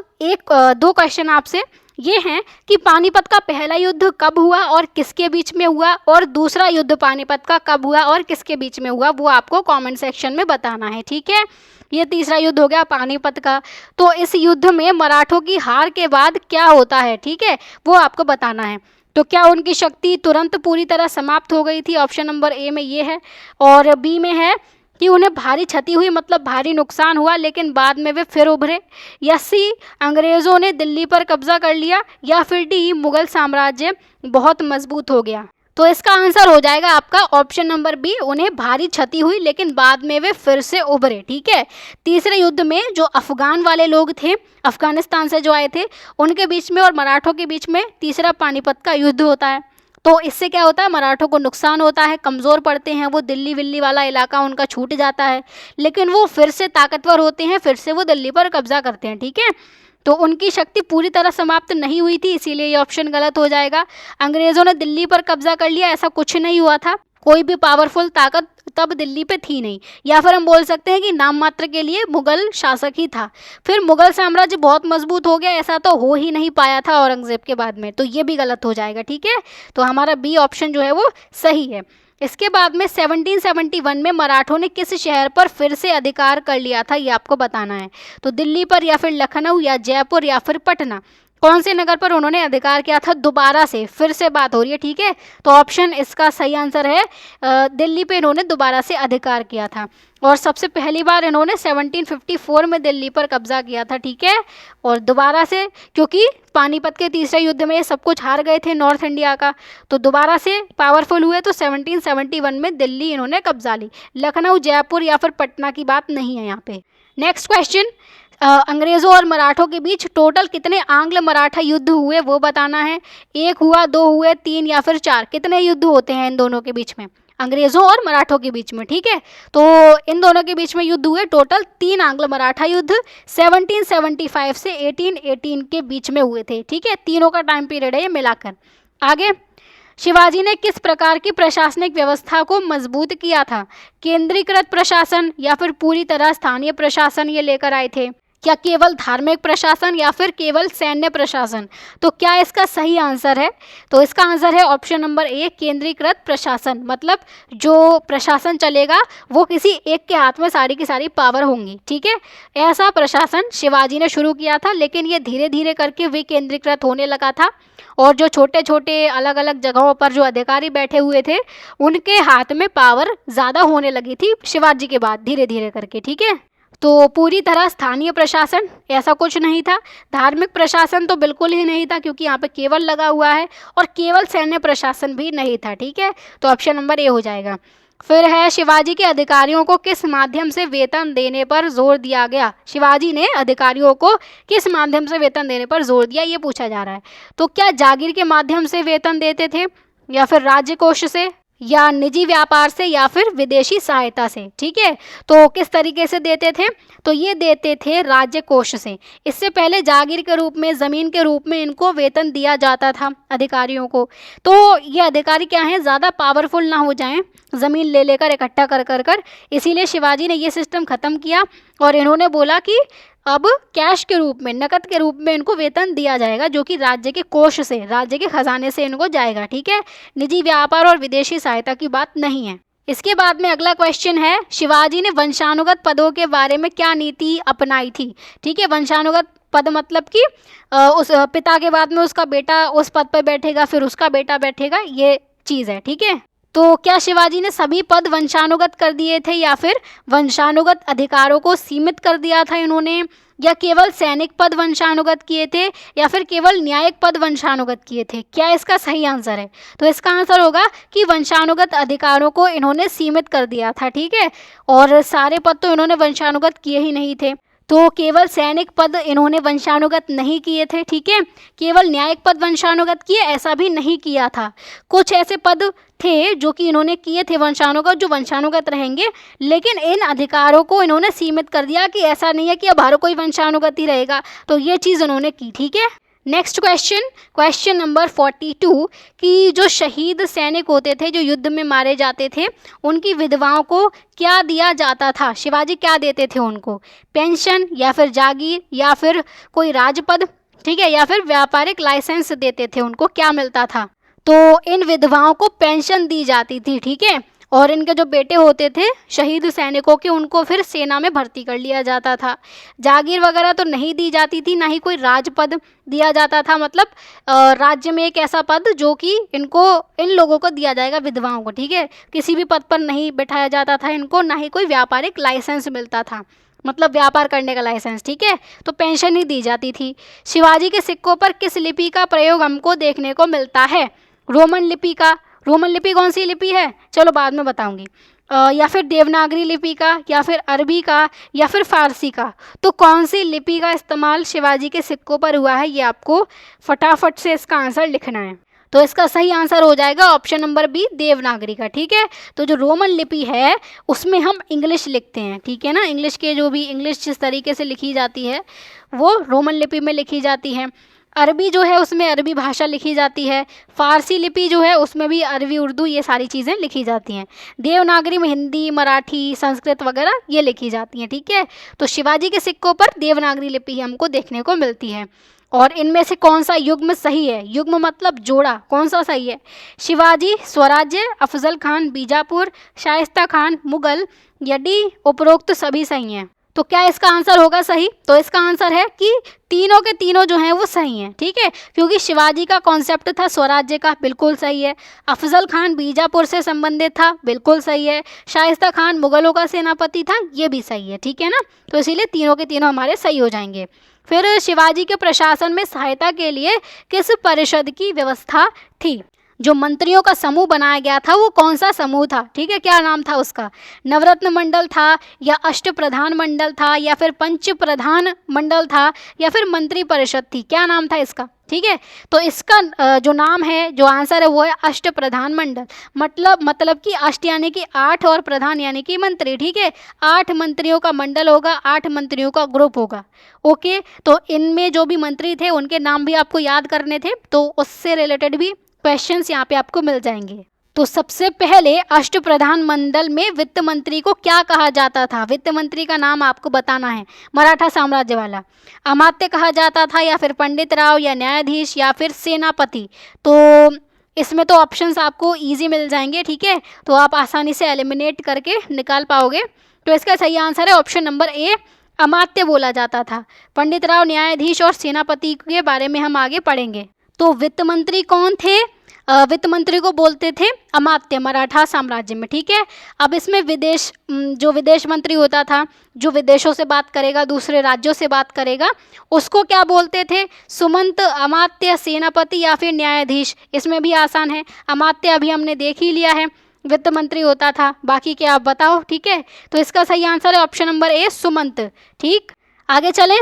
दो क्वेश्चन आपसे ये हैं कि पानीपत का पहला युद्ध कब हुआ और किसके बीच में हुआ, और दूसरा युद्ध पानीपत का कब हुआ और किसके बीच में हुआ, वो आपको कमेंट सेक्शन में बताना है, ठीक है। ये तीसरा युद्ध हो गया पानीपत का। तो इस युद्ध में मराठों की हार के बाद क्या होता है, ठीक है, वो आपको बताना है। तो क्या उनकी शक्ति तुरंत पूरी तरह समाप्त हो गई थी, ऑप्शन नंबर ए में ये है, और बी में है कि उन्हें भारी क्षति हुई, मतलब भारी नुकसान हुआ, लेकिन बाद में वे फिर उभरे, या सी अंग्रेज़ों ने दिल्ली पर कब्जा कर लिया, या फिर डी मुगल साम्राज्य बहुत मजबूत हो गया। तो इसका आंसर हो जाएगा आपका ऑप्शन नंबर बी, उन्हें भारी क्षति हुई लेकिन बाद में वे फिर से उभरे, ठीक है। तीसरे युद्ध में जो अफगान वाले लोग थे, अफगानिस्तान से जो आए थे, उनके बीच में और मराठों के बीच में तीसरा पानीपत का युद्ध होता है। तो इससे क्या होता है, मराठों को नुकसान होता है, कमज़ोर पड़ते हैं, वो दिल्ली विल्ली वाला इलाका उनका छूट जाता है, लेकिन वो फिर से ताकतवर होते हैं, फिर से वो दिल्ली पर कब्जा करते हैं, ठीक है। तो उनकी शक्ति पूरी तरह समाप्त नहीं हुई थी, इसीलिए ये ऑप्शन गलत हो जाएगा। अंग्रेज़ों ने दिल्ली पर कब्जा कर लिया, ऐसा कुछ नहीं हुआ था, कोई भी पावरफुल ताकत तब दिल्ली पे थी नहीं, या फिर हम बोल सकते हैं कि नाम मात्र के लिए मुगल शासक ही था। फिर मुगल साम्राज्य बहुत मजबूत हो गया, ऐसा तो हो ही नहीं पाया था औरंगजेब के बाद में, तो ये भी गलत हो जाएगा, ठीक है। तो हमारा बी ऑप्शन जो है वो सही है। इसके बाद में 1771 में मराठों ने किस शहर पर फिर से अधिकार कर लिया था, ये आपको बताना है। तो दिल्ली पर या फिर लखनऊ या जयपुर या फिर पटना, कौन से नगर पर उन्होंने अधिकार किया था, दोबारा से फिर से बात हो रही है, ठीक है। तो ऑप्शन इसका सही आंसर है दिल्ली पे इन्होंने दोबारा से अधिकार किया था, और सबसे पहली बार इन्होंने 1754 में दिल्ली पर कब्जा किया था, ठीक है। और दोबारा से, क्योंकि पानीपत के तीसरे युद्ध में ये सब कुछ हार गए थे नॉर्थ इंडिया का, तो दोबारा से पावरफुल हुए, तो 1771 में दिल्ली इन्होंने कब्जा ली। लखनऊ, जयपुर या फिर पटना की बात नहीं है यहाँ पे। नेक्स्ट क्वेश्चन, अंग्रेज़ों और मराठों के बीच टोटल कितने आंग्ल मराठा युद्ध हुए वो बताना है। एक हुआ, दो हुए, तीन या फिर चार, कितने युद्ध होते हैं इन दोनों के बीच में, अंग्रेज़ों और मराठों के बीच में, ठीक है। तो इन दोनों के बीच में युद्ध हुए टोटल 3 आंग्ल मराठा युद्ध 1775 से 1818 के बीच में हुए थे, ठीक है। तीनों का टाइम पीरियड है ये मिलाकर। आगे, शिवाजी ने किस प्रकार की प्रशासनिक व्यवस्था को मजबूत किया था, केंद्रीकृत प्रशासन या फिर पूरी तरह स्थानीय प्रशासन ये लेकर आए थे, क्या केवल धार्मिक प्रशासन या फिर केवल सैन्य प्रशासन? तो क्या इसका सही आंसर है? तो इसका आंसर है ऑप्शन नंबर ए, केंद्रीकृत प्रशासन। मतलब जो प्रशासन चलेगा वो किसी एक के हाथ में सारी की सारी पावर होंगी, ठीक है। ऐसा प्रशासन शिवाजी ने शुरू किया था, लेकिन ये धीरे धीरे करके विकेंद्रीकृत होने लगा था और जो छोटे छोटे अलग अलग जगहों पर जो अधिकारी बैठे हुए थे उनके हाथ में पावर ज़्यादा होने लगी थी शिवाजी के बाद, धीरे धीरे करके, ठीक है। तो पूरी तरह स्थानीय प्रशासन ऐसा कुछ नहीं था, धार्मिक प्रशासन तो बिल्कुल ही नहीं था क्योंकि यहाँ पे केवल लगा हुआ है, और केवल सैन्य प्रशासन भी नहीं था, ठीक है। तो ऑप्शन नंबर ए हो जाएगा। फिर है, शिवाजी के अधिकारियों को किस माध्यम से वेतन देने पर जोर दिया गया? शिवाजी ने अधिकारियों को किस माध्यम से वेतन देने पर जोर दिया, ये पूछा जा रहा है। तो क्या जागीर के माध्यम से वेतन देते थे, या फिर राज्य कोष से, या निजी व्यापार से, या फिर विदेशी सहायता से, ठीक है। तो किस तरीके से देते थे? तो ये देते थे राज्य कोष से। इससे पहले जागीर के रूप में, ज़मीन के रूप में इनको वेतन दिया जाता था अधिकारियों को। तो ये अधिकारी क्या हैं, ज़्यादा पावरफुल ना हो जाएं ज़मीन ले लेकर इकट्ठा कर इसीलिए शिवाजी ने ये सिस्टम ख़त्म किया और इन्होंने बोला कि अब कैश के रूप में, नकद के रूप में इनको वेतन दिया जाएगा, जो कि राज्य के कोष से, राज्य के खजाने से इनको जाएगा, ठीक है। निजी व्यापार और विदेशी सहायता की बात नहीं है। इसके बाद में अगला क्वेश्चन है, शिवाजी ने वंशानुगत पदों के बारे में क्या नीति अपनाई थी? ठीक है, वंशानुगत पद मतलब कि उस पिता के बाद में उसका बेटा उस पद पर बैठेगा, फिर उसका बेटा बैठेगा, ये चीज़ है, ठीक है। तो क्या शिवाजी ने सभी पद वंशानुगत कर दिए थे, या फिर वंशानुगत अधिकारों को सीमित कर दिया था इन्होंने, या केवल सैनिक पद वंशानुगत किए थे, या फिर केवल न्यायिक पद वंशानुगत किए थे? क्या इसका सही आंसर है? तो इसका आंसर होगा कि वंशानुगत अधिकारों को इन्होंने सीमित कर दिया था, ठीक है। और सारे पद तो इन्होंने वंशानुगत किए ही नहीं थे। तो केवल सैनिक पद इन्होंने वंशानुगत नहीं किए थे, ठीक है। केवल न्यायिक पद वंशानुगत किए, ऐसा भी नहीं किया था। कुछ ऐसे पद थे जो कि इन्होंने किए थे वंशानुगत, जो वंशानुगत रहेंगे, लेकिन इन अधिकारों को इन्होंने सीमित कर दिया कि ऐसा नहीं है कि अब हर कोई वंशानुगत ही रहेगा। तो ये चीज़ इन्होंने की, ठीक है। नेक्स्ट क्वेश्चन नंबर 42 कि जो शहीद सैनिक होते थे, जो युद्ध में मारे जाते थे, उनकी विधवाओं को क्या दिया जाता था? शिवाजी क्या देते थे उनको? पेंशन, या फिर जागीर, या फिर कोई राजपद, ठीक है, या फिर व्यापारिक लाइसेंस देते थे उनको? क्या मिलता था? तो इन विधवाओं को पेंशन दी जाती थी, ठीक है। और इनके जो बेटे होते थे शहीद सैनिकों के, उनको फिर सेना में भर्ती कर लिया जाता था। जागीर वगैरह तो नहीं दी जाती थी, ना ही कोई राजपद दिया जाता था। मतलब राज्य में एक ऐसा पद जो कि इन लोगों को दिया जाएगा, विधवाओं को, ठीक है। किसी भी पद पर नहीं बैठाया जाता था इनको, ना ही कोई व्यापारिक लाइसेंस मिलता था, मतलब व्यापार करने का लाइसेंस, ठीक है। तो पेंशन ही दी जाती थी। शिवाजी के सिक्कों पर किस लिपि का प्रयोग हमको देखने को मिलता है? रोमन लिपि का। रोमन लिपि कौन सी लिपि है, चलो बाद में बताऊंगी। या फिर देवनागरी लिपि का, या फिर अरबी का, या फिर फारसी का? तो कौन सी लिपि का इस्तेमाल शिवाजी के सिक्कों पर हुआ है, ये आपको फटाफट से इसका आंसर लिखना है। तो इसका सही आंसर हो जाएगा ऑप्शन नंबर बी, देवनागरी का, ठीक है। तो जो रोमन लिपि है उसमें हम इंग्लिश लिखते हैं, ठीक है ना। इंग्लिश जिस तरीके से लिखी जाती है वो रोमन लिपि में लिखी जाती है। अरबी जो है उसमें अरबी भाषा लिखी जाती है। फारसी लिपि जो है उसमें भी अरबी, उर्दू, ये सारी चीज़ें लिखी जाती हैं। देवनागरी में हिंदी, मराठी, संस्कृत वगैरह ये लिखी जाती हैं, ठीक है। तो शिवाजी के सिक्कों पर देवनागरी लिपि हमको देखने को मिलती है। और इनमें से कौन सा युग्म सही है? युग्म मतलब जोड़ा, कौन सा सही है? शिवाजी, स्वराज्य, अफजल खान, बीजापुर, शाइस्ता खान, मुगल, यदि उपरोक्त सभी सही हैं? तो क्या इसका आंसर होगा सही? तो इसका आंसर है कि तीनों के तीनों जो हैं वो सही हैं, ठीक है। क्योंकि शिवाजी का कॉन्सेप्ट था स्वराज्य का, बिल्कुल सही है। अफजल खान बीजापुर से संबंधित था, बिल्कुल सही है। शाइस्ता खान मुगलों का सेनापति था, ये भी सही है, ठीक है ना। तो इसीलिए तीनों के तीनों हमारे सही हो जाएंगे। फिर शिवाजी के प्रशासन में सहायता के लिए किस परिषद की व्यवस्था थी? जो मंत्रियों का समूह बनाया गया था वो कौन सा समूह था, ठीक है, क्या नाम था उसका? नवरत्न मंडल था, या अष्ट प्रधान मंडल था, या फिर पंच प्रधान मंडल था, या फिर मंत्री परिषद थी? क्या नाम था इसका, ठीक है। तो इसका जो नाम है, जो आंसर है वो है अष्ट प्रधान मंडल। मतलब कि अष्ट यानी कि 8 और प्रधान यानी कि मंत्री, ठीक है। 8 मंत्रियों का मंडल होगा, 8 मंत्रियों का ग्रुप होगा, ओके। तो इनमें जो भी मंत्री थे उनके नाम भी आपको याद करने थे, तो उससे रिलेटेड भी क्वेश्चंस यहाँ पे आपको मिल जाएंगे। तो सबसे पहले अष्टप्रधान मंडल में वित्त मंत्री को क्या कहा जाता था? वित्त मंत्री का नाम आपको बताना है, मराठा साम्राज्य वाला। अमात्य कहा जाता था, या फिर पंडित राव, या न्यायाधीश, या फिर सेनापति। तो इसमें तो ऑप्शंस आपको इजी मिल जाएंगे, ठीक है, तो आप आसानी से एलिमिनेट करके निकाल पाओगे। तो इसका सही आंसर है ऑप्शन नंबर ए, अमात्य बोला जाता था। पंडित राव, न्यायाधीश और सेनापति के बारे में हम आगे पढ़ेंगे। तो वित्त मंत्री कौन थे? वित्त मंत्री को बोलते थे अमात्य, मराठा साम्राज्य में, ठीक है। अब इसमें जो विदेश मंत्री होता था, जो विदेशों से बात करेगा, दूसरे राज्यों से बात करेगा, उसको क्या बोलते थे? सुमंत, अमात्य, सेनापति या फिर न्यायाधीश। इसमें भी आसान है, अमात्य अभी हमने देख ही लिया है, वित्त मंत्री होता था, बाकी क्या आप बताओ, ठीक है। तो इसका सही आंसर है ऑप्शन नंबर ए, सुमंत। ठीक, आगे चलें।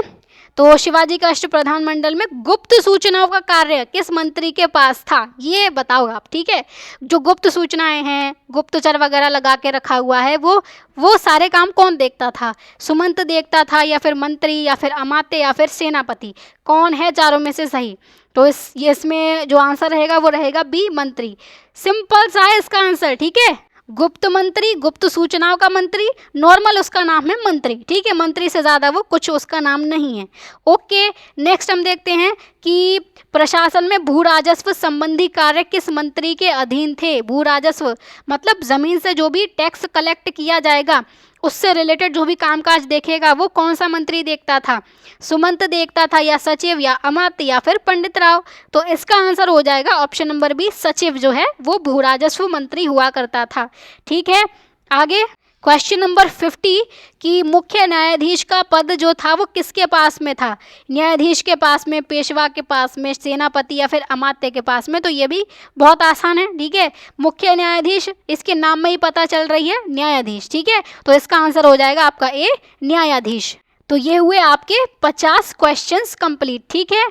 तो शिवाजी का अष्टप्रधान मंडल में गुप्त सूचनाओं का कार्य किस मंत्री के पास था? ये बताओ आप, ठीक है। जो गुप्त सूचनाएं हैं, गुप्तचर वगैरह लगा के रखा हुआ है, वो सारे काम कौन देखता था? सुमंत देखता था, या फिर मंत्री, या फिर अमात्य, या फिर सेनापति? कौन है चारों में से सही? तो इसमें जो आंसर रहेगा वो रहेगा बी, मंत्री। सिंपल सा है इसका आंसर, ठीक है। गुप्त मंत्री, गुप्त सूचनाओं का मंत्री, नॉर्मल उसका नाम है मंत्री, ठीक है। मंत्री से ज़्यादा वो कुछ उसका नाम नहीं है। ओके, नेक्स्ट हम देखते हैं कि प्रशासन में भू राजस्व संबंधी कार्य किस मंत्री के अधीन थे? भू राजस्व मतलब ज़मीन से जो भी टैक्स कलेक्ट किया जाएगा, उससे रिलेटेड जो भी कामकाज देखेगा, वो कौन सा मंत्री देखता था? सुमंत देखता था, या सचिव, या अमात्य, या फिर पंडित राव? तो इसका आंसर हो जाएगा ऑप्शन नंबर बी, सचिव जो है वो भू राजस्व मंत्री हुआ करता था, ठीक है। आगे क्वेश्चन नंबर 50 कि मुख्य न्यायाधीश का पद जो था वो किसके पास में था? न्यायाधीश के पास में, पेशवा के पास में, सेनापति, या फिर अमात्य के पास में? तो ये भी बहुत आसान है, ठीक है। मुख्य न्यायाधीश, इसके नाम में ही पता चल रही है, न्यायाधीश, ठीक है। तो इसका आंसर हो जाएगा आपका ए, न्यायाधीश। तो ये हुए आपके 50 क्वेश्चंस कंप्लीट, ठीक है।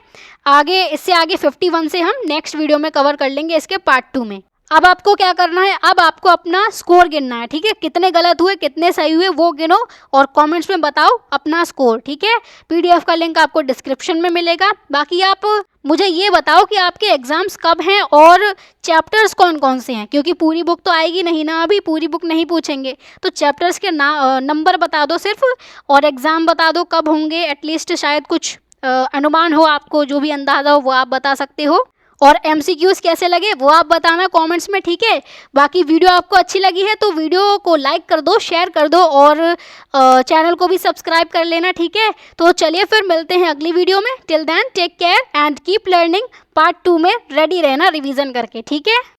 आगे इससे आगे 51 से हम नेक्स्ट वीडियो में कवर कर लेंगे इसके पार्ट 2 में। अब आपको क्या करना है? अब आपको अपना स्कोर गिनना है, ठीक है। कितने गलत हुए, कितने सही हुए, वो गिनो और कमेंट्स में बताओ अपना स्कोर, ठीक है। पीडीएफ का लिंक आपको डिस्क्रिप्शन में मिलेगा। बाकी आप मुझे ये बताओ कि आपके एग्जाम्स कब हैं और चैप्टर्स कौन कौन से हैं, क्योंकि पूरी बुक तो आएगी नहीं ना, अभी पूरी बुक नहीं पूछेंगे। तो चैप्टर्स के नंबर बता दो सिर्फ, और एग्ज़ाम बता दो कब होंगे, एटलीस्ट शायद कुछ अनुमान हो आपको, जो भी अंदाज़ा हो वो आप बता सकते हो। और MCQs कैसे लगे वो आप बताना कमेंट्स में, ठीक है। बाकी वीडियो आपको अच्छी लगी है तो वीडियो को लाइक कर दो, शेयर कर दो, और चैनल को भी सब्सक्राइब कर लेना, ठीक है। तो चलिए फिर मिलते हैं अगली वीडियो में। Till then take care and keep learning. Part 2 में रेडी रहना रिवीजन करके, ठीक है।